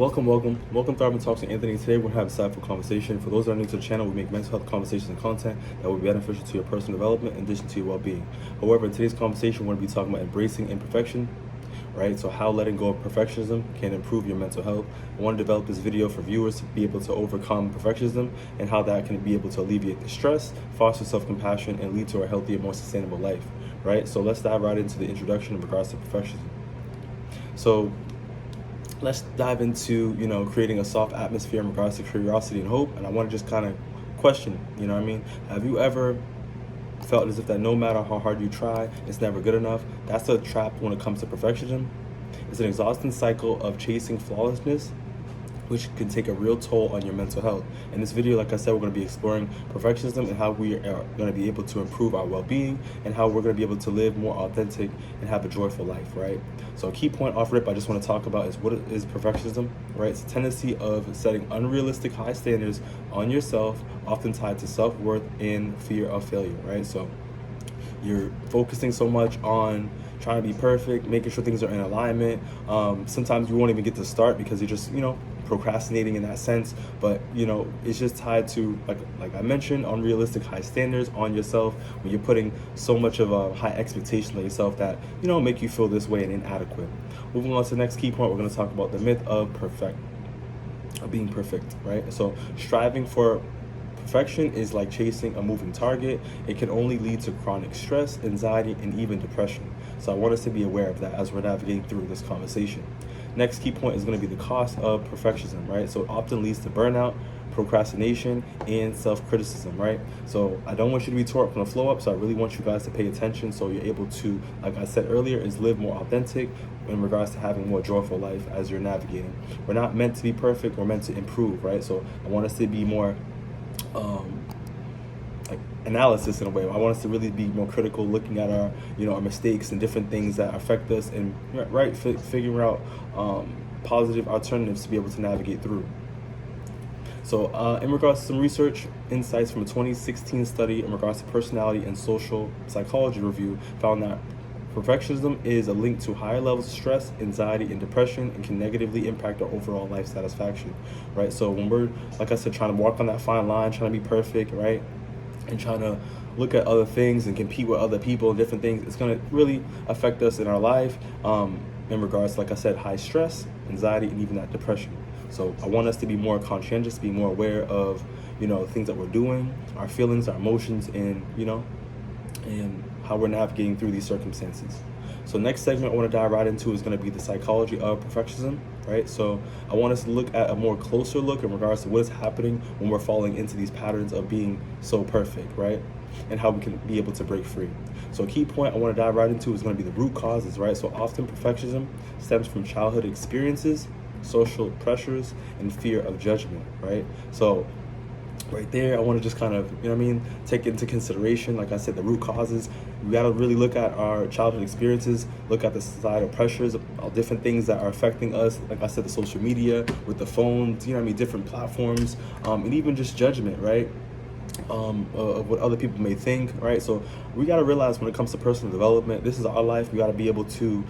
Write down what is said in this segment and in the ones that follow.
Welcome to Thriving Talks with Anthony. Today we're going to have a insightful conversation. For those that are new to the channel, we make mental health conversations and content that will be beneficial to your personal development in addition to your well-being. However, in today's conversation, we're going to be talking about embracing imperfection, right? So how letting go of perfectionism can improve your mental health. I want to develop this video for viewers to be able to overcome perfectionism and how that can be able to alleviate the stress, foster self-compassion, and lead to a healthier, more sustainable life, right? So let's dive right into the introduction in regards to perfectionism. So let's dive into, creating a soft atmosphere in regards to curiosity and hope. And I want to just kind of question, have you ever felt as if that no matter how hard you try, it's never good enough? That's a trap when it comes to perfectionism. It's an exhausting cycle of chasing flawlessness, which can take a real toll on your mental health. In this video, like I said, we're going to be exploring perfectionism and how we are going to be able to improve our well-being and how we're going to be able to live more authentic and have a joyful life, right? So a key point off rip I just want to talk about is what is perfectionism, right? It's a tendency of setting unrealistic high standards on yourself, often tied to self-worth and fear of failure, right? So you're focusing so much on trying to be perfect, making sure things are in alignment. Sometimes you won't even get to start because you're just, procrastinating in that sense. But, it's just tied to, like I mentioned, unrealistic high standards on yourself when you're putting so much of a high expectation on yourself that, make you feel this way and inadequate. Moving on to the next key point, we're going to talk about the myth of being perfect, right? So striving for perfection is like chasing a moving target. It can only lead to chronic stress, anxiety, and even depression. So I want us to be aware of that as we're navigating through this conversation. Next key point is going to be the cost of perfectionism, right? So it often leads to burnout, procrastination, and self-criticism, right? So I don't want you to be tore up from the flow up, so I really want you guys to pay attention so you're able to, like I said earlier, is live more authentic in regards to having a more joyful life as you're navigating. We're not meant to be perfect, we're meant to improve, right? So I want us to be more analysis in a way. I want us to really be more critical, looking at our, our mistakes and different things that affect us, and figuring out positive alternatives to be able to navigate through. So in regards to some research insights from a 2016 study in regards to personality and social psychology review, found that perfectionism is a link to higher levels of stress, anxiety, and depression, and can negatively impact our overall life satisfaction, right? So when we're, like I said, trying to walk on that fine line, trying to be perfect, right? And trying to look at other things and compete with other people and different things, it's going to really affect us in our life in regards to, like I said, high stress, anxiety, and even that depression. So I want us to be more conscientious, be more aware of, things that we're doing, our feelings, our emotions, and, and how we're navigating through these circumstances. So next segment I want to dive right into is going to be the psychology of perfectionism, right? So I want us to look at a more closer look in regards to what is happening when we're falling into these patterns of being so perfect, right? And how we can be able to break free. So a key point I want to dive right into is going to be the root causes, right? So often perfectionism stems from childhood experiences, social pressures, and fear of judgment, right? So right there, I want to just kind of, take into consideration, like I said, the root causes. We got to really look at our childhood experiences, look at the societal pressures, all different things that are affecting us. Like I said, the social media, with the phones, different platforms, and even just judgment, right? Of what other people may think, right? So we got to realize when it comes to personal development, this is our life. We got to be able to,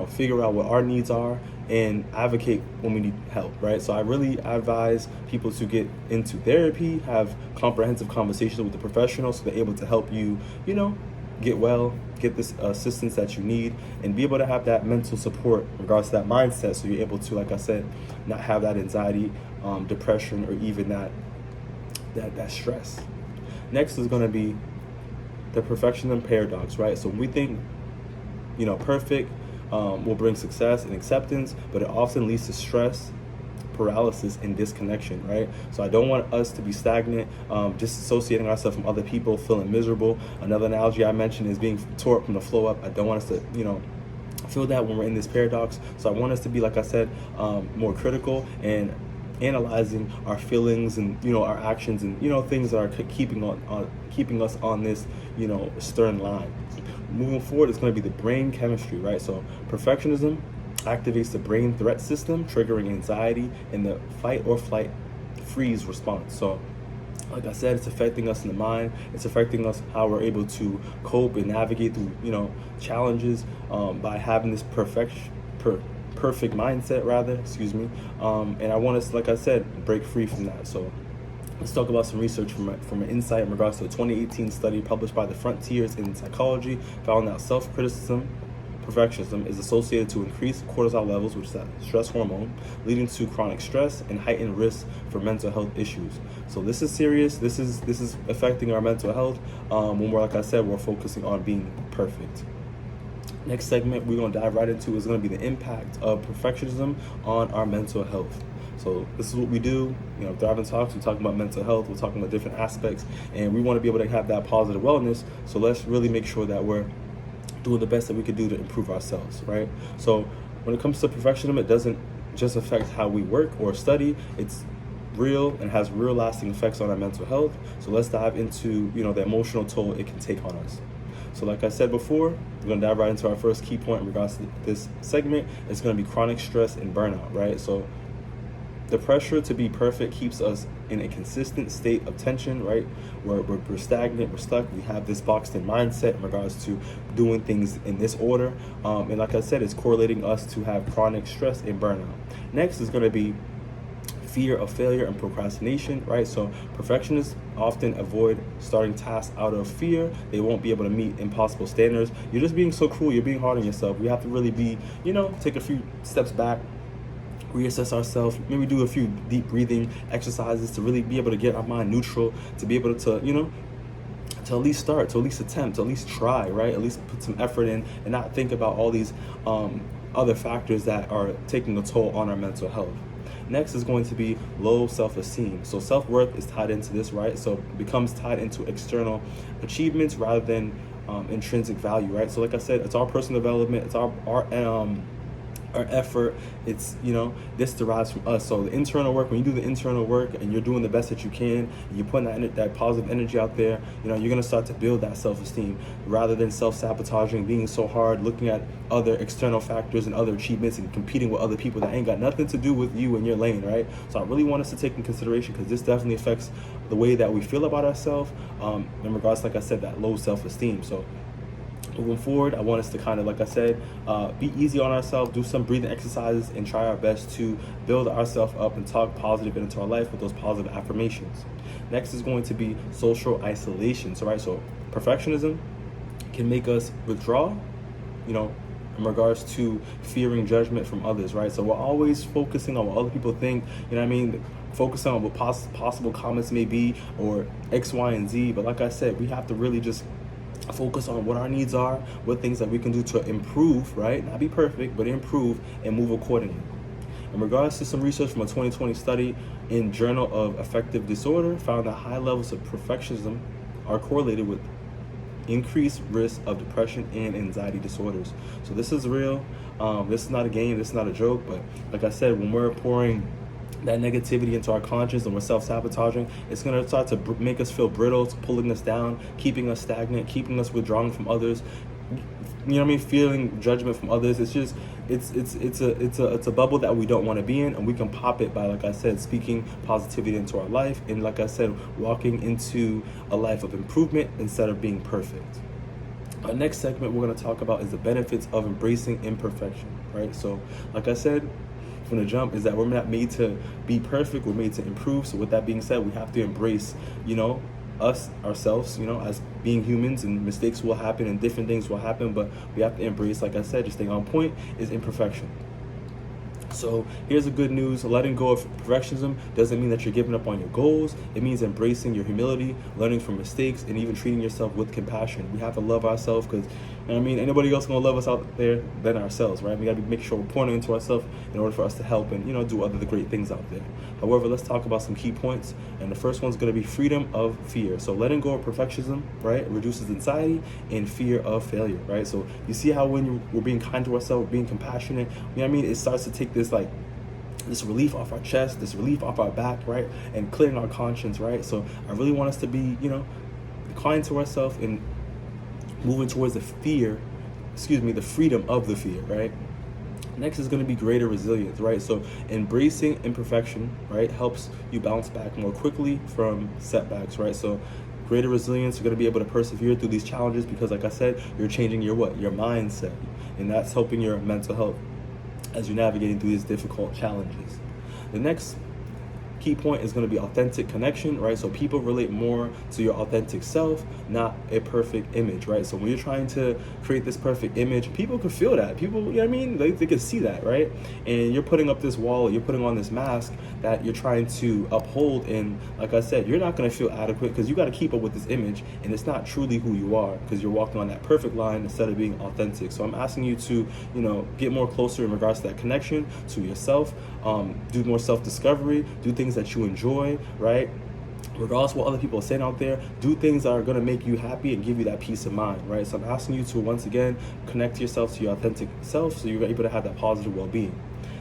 figure out what our needs are and advocate when we need help, right? So I really advise people to get into therapy, have comprehensive conversations with the professional so they're able to help you, get well, get this assistance that you need, and be able to have that mental support in regards to that mindset so you're able to, like I said, not have that anxiety, depression, or even that stress. Next is going to be the perfectionism paradox, right? So when we think, perfect will bring success and acceptance, but it often leads to stress, paralysis, and disconnection, right? So I don't want us to be stagnant, disassociating ourselves from other people, feeling miserable. Another analogy I mentioned is being tore up from the flow up. I don't want us to, feel that when we're in this paradox. So I want us to be, like I said, more critical and analyzing our feelings and our actions and things that are keeping us on this stern line. Moving forward, it's going to be the brain chemistry, right? So perfectionism activates the brain threat system, triggering anxiety and the fight or flight freeze response. So like I said, it's affecting us in the mind. It's affecting us how we're able to cope and navigate through challenges by having this perfect mindset rather, and I want us, like I said, break free from that. So let's talk about some research from an insight in regards to a 2018 study published by the Frontiers in Psychology found that self-criticism, perfectionism, is associated to increased cortisol levels, which is that stress hormone, leading to chronic stress and heightened risk for mental health issues. So this is serious. This is affecting our mental health when we're, like I said, we're focusing on being perfect. Next segment we're going to dive right into is going to be the impact of perfectionism on our mental health. So this is what we do, Thrive and Talks. We talk about mental health. We're talking about different aspects, and we want to be able to have that positive wellness. So let's really make sure that we're doing the best that we can do to improve ourselves, right? So when it comes to perfectionism, it doesn't just affect how we work or study. It's real and has real lasting effects on our mental health. So let's dive into, the emotional toll it can take on us. So like I said before, we're going to dive right into our first key point in regards to this segment. It's going to be chronic stress and burnout, right? So the pressure to be perfect keeps us in a consistent state of tension, right? We're stagnant, we're stuck. We have this boxed in mindset in regards to doing things in this order. And like I said, it's correlating us to have chronic stress and burnout. Next is going to be fear of failure and procrastination, right? So perfectionists often avoid starting tasks out of fear. They won't be able to meet impossible standards. You're just being so cruel. You're being hard on yourself. We have to really be, take a few steps back, reassess ourselves, maybe do a few deep breathing exercises to really be able to get our mind neutral, to be able to, to at least start, to at least attempt, to at least try, right? At least put some effort in and not think about all these other factors that are taking a toll on our mental health. Next is going to be low self-esteem. So self-worth is tied into this, right? So it becomes tied into external achievements rather than intrinsic value, right? So like I said, it's our personal development, it's our effort. It's, this derives from us. So the internal work, when you do the internal work and you're doing the best that you can, and you're putting that positive energy out there, you're going to start to build that self-esteem rather than self-sabotaging, being so hard, looking at other external factors and other achievements and competing with other people that ain't got nothing to do with you and your lane, right? So I really want us to take in consideration, because this definitely affects the way that we feel about ourselves in regards, like I said, that low self-esteem. So moving forward, I want us to kind of, like I said, be easy on ourselves, do some breathing exercises, and try our best to build ourselves up and talk positive into our life with those positive affirmations. Next is going to be social isolation. So perfectionism can make us withdraw, in regards to fearing judgment from others, right? So we're always focusing on what other people think, focusing on what possible comments may be, or X, Y, and Z. But like I said, we have to really just focus on what our needs are, what things that we can do to improve, right? Not be perfect, but improve and move accordingly. In regards to some research from a 2020 study in Journal of Affective Disorder, found that high levels of perfectionism are correlated with increased risk of depression and anxiety disorders. So this is real. This is not a game. This is not a joke. But like I said, when we're pouring that negativity into our conscience and we're self-sabotaging, it's going to start to make us feel brittle, it's pulling us down, keeping us stagnant, keeping us withdrawing from others, feeling judgment from others. It's just it's a bubble that we don't want to be in, and we can pop it by, like I said, speaking positivity into our life, and like I said, walking into a life of improvement instead of being perfect. Our next segment we're going to talk about is the benefits of embracing imperfection, right? So like I said from the jump, is that we're not made to be perfect, we're made to improve. So with that being said, we have to embrace, ourselves, as being humans, and mistakes will happen and different things will happen, but we have to embrace, like I said, just staying on point, is imperfection. So here's the good news. Letting go of perfectionism doesn't mean that you're giving up on your goals. It means embracing your humility, learning from mistakes, and even treating yourself with compassion. We have to love ourselves, because anybody else gonna love us out there than ourselves, right? We gotta make sure we're pouring into ourselves in order for us to help and do other great things out there. However, let's talk about some key points, and the first one's gonna be freedom of fear. So letting go of perfectionism, right, reduces anxiety and fear of failure, right? So you see how when we're being kind to ourselves, being compassionate, it starts to take this relief off our chest, this relief off our back, right, and clearing our conscience, right? So I really want us to be, kind to ourselves and moving towards the freedom of the fear, right? Next is going to be greater resilience, right? So embracing imperfection, right, helps you bounce back more quickly from setbacks, right? So greater resilience, you're going to be able to persevere through these challenges because, like I said, you're changing your mindset, and that's helping your mental health. as you're navigating through these difficult challenges. The next key point is going to be authentic connection, right? So people relate more to your authentic self, not a perfect image, right? So when you're trying to create this perfect image, people can feel that. People, you know what I mean? They can see that, right? And you're putting up this wall, you're putting on this mask that you're trying to uphold. And like I said, you're not going to feel adequate because you got to keep up with this image. And it's not truly who you are because you're walking on that perfect line instead of being authentic. So I'm asking you to, get more closer in regards to that connection to yourself, do more self-discovery, do things that you enjoy, right? Regardless of what other people are saying out there, do things that are going to make you happy and give you that peace of mind, right? So I'm asking you to, once again, connect yourself to your authentic self so you're able to have that positive well-being.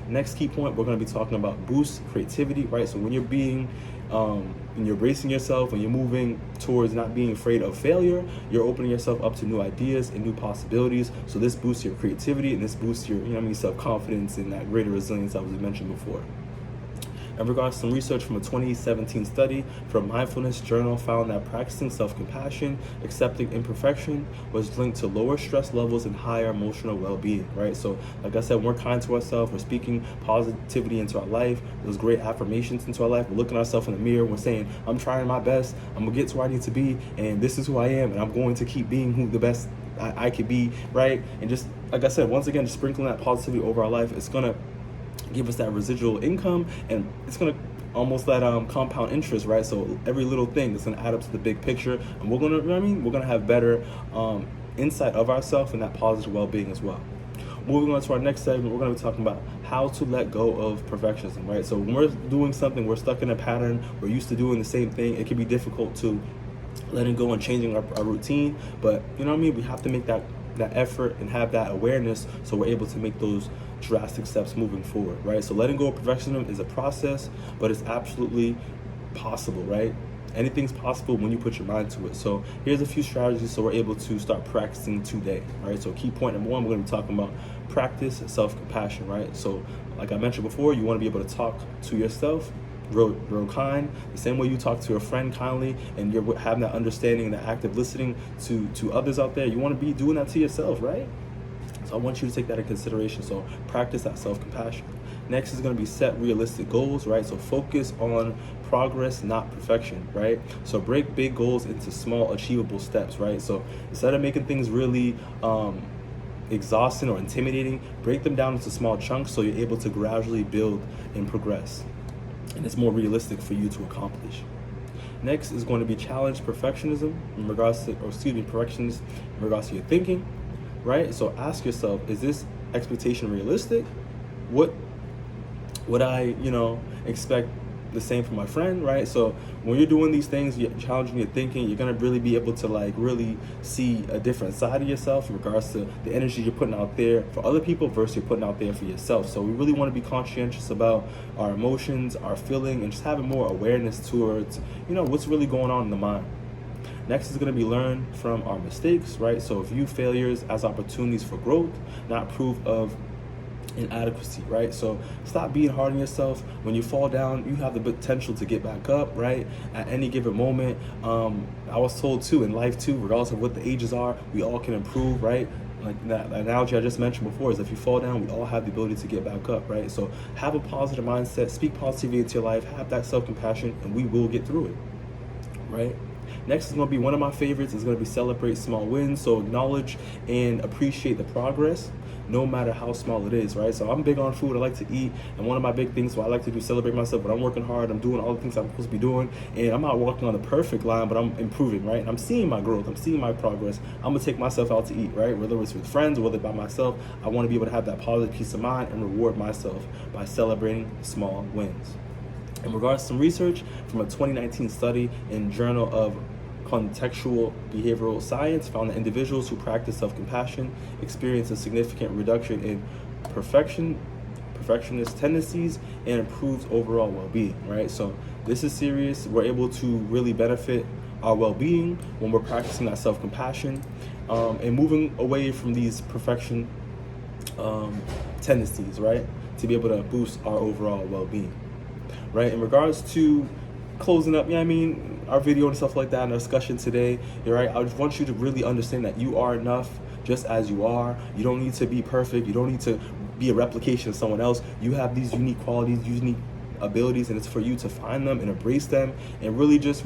Next key point, we're going to be talking about boost creativity, right? So when you're when you're bracing yourself, when you're moving towards not being afraid of failure, you're opening yourself up to new ideas and new possibilities. So this boosts your creativity and this boosts your, self-confidence and that greater resilience I was mentioned before. In regards to some research from a 2017 study from Mindfulness Journal found that practicing self-compassion, accepting imperfection, was linked to lower stress levels and higher emotional well-being, right? So like I said, when we're kind to ourselves, we're speaking positivity into our life, those great affirmations into our life, we're looking at ourselves in the mirror, we're saying, I'm trying my best, I'm gonna get to where I need to be, and this is who I am, and I'm going to keep being who the best I could be, right? And just, like I said, once again, just sprinkling that positivity over our life, it's gonna give us that residual income, and it's going to almost that compound interest, right? So every little thing is going to add up to the big picture, and we're going to, we're going to have better insight of ourselves and that positive well-being as well. Moving on to our next segment, we're going to be talking about how to let go of perfectionism, right? So when we're doing something, we're stuck in a pattern, we're used to doing the same thing, it can be difficult to letting go and changing our routine, but we have to make that effort and have that awareness so we're able to make those drastic steps moving forward, right? So letting go of perfectionism is a process, but it's absolutely possible, right? Anything's possible when you put your mind to it. So here's a few strategies so we're able to start practicing today, right? So key point number one, we're going to be talking about practice self-compassion, right? So like I mentioned before, you want to be able to talk to yourself real kind, the same way you talk to a friend kindly, and you're having that understanding and that active listening to others out there. You want to be doing that to yourself, right? So I want you to take that in consideration. So practice that self-compassion. Next is going to be set realistic goals, right? So focus on progress, not perfection, right? So break big goals into small, achievable steps, right? So instead of making things really exhausting or intimidating, break them down into small chunks so you're able to gradually build and progress. And it's more realistic for you to accomplish. Next is going to be challenge perfectionism in regards to, perfectionism in regards to your thinking, right? So ask yourself, is this expectation realistic? What would I, expect the same from my friend, right? So when you're doing these things, you're challenging your thinking, you're gonna really be able to really see a different side of yourself in regards to the energy you're putting out there for other people versus you're putting out there for yourself. So we really want to be conscientious about our emotions, our feeling, and just having more awareness towards, what's really going on in the mind. Next is going to be learn from our mistakes, right? So view failures as opportunities for growth, not proof of inadequacy, right? So stop being hard on yourself. When you fall down, you have the potential to get back up, right? At any given moment. I was told too, in life too, regardless of what the ages are, we all can improve, right? Like that analogy I just mentioned before is if you fall down, we all have the ability to get back up, right? So have a positive mindset, speak positivity into your life, have that self-compassion, and we will get through it, right? Next is going to be one of my favorites. Is going to be celebrate small wins. So acknowledge and appreciate the progress, no matter how small it is, right? So I'm big on food. I like to eat, and one of my big things what I like to do, celebrate myself. But I'm working hard. I'm doing all the things I'm supposed to be doing, and I'm not walking on the perfect line, but I'm improving, right? I'm seeing my growth. I'm seeing my progress. I'm gonna take myself out to eat, right? Whether it's with friends or whether by myself, I want to be able to have that positive peace of mind and reward myself by celebrating small wins. In regards to some research from a 2019 study in Journal of Contextual Behavioral Science found that individuals who practice self-compassion experience a significant reduction in perfectionist tendencies and improves overall well-being, right? So this is serious. We're able to really benefit our well-being when we're practicing that self-compassion and moving away from these perfection tendencies, right? To be able to boost our overall well-being, right? In regards to closing up, our video and stuff like that and our discussion today, you're right. I just want you to really understand that you are enough just as you are. You don't need to be perfect. You don't need to be a replication of someone else. You have these unique qualities, unique abilities, and it's for you to find them and embrace them, and really just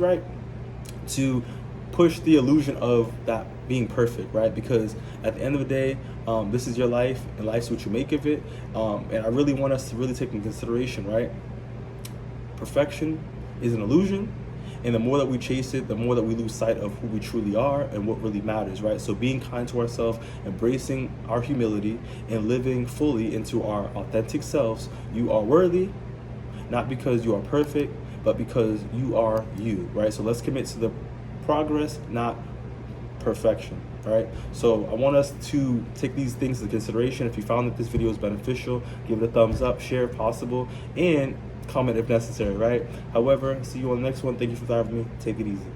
to push the illusion of that being perfect, right? Because at the end of the day, this is your life, and life's what you make of it. And I really want us to really take into consideration, right? Perfection is an illusion, and the more that we chase it, the more that we lose sight of who we truly are and what really matters, right? So being kind to ourselves, embracing our humility, and living fully into our authentic selves. You are worthy, not because you are perfect, but because you are you, right? So let's commit to the progress, not perfection, right? So I want us to take these things into consideration. If you found that this video is beneficial, give it a thumbs up, share if possible, and comment if necessary, right? However, see you on the next one. Thank you for having me. Take it easy.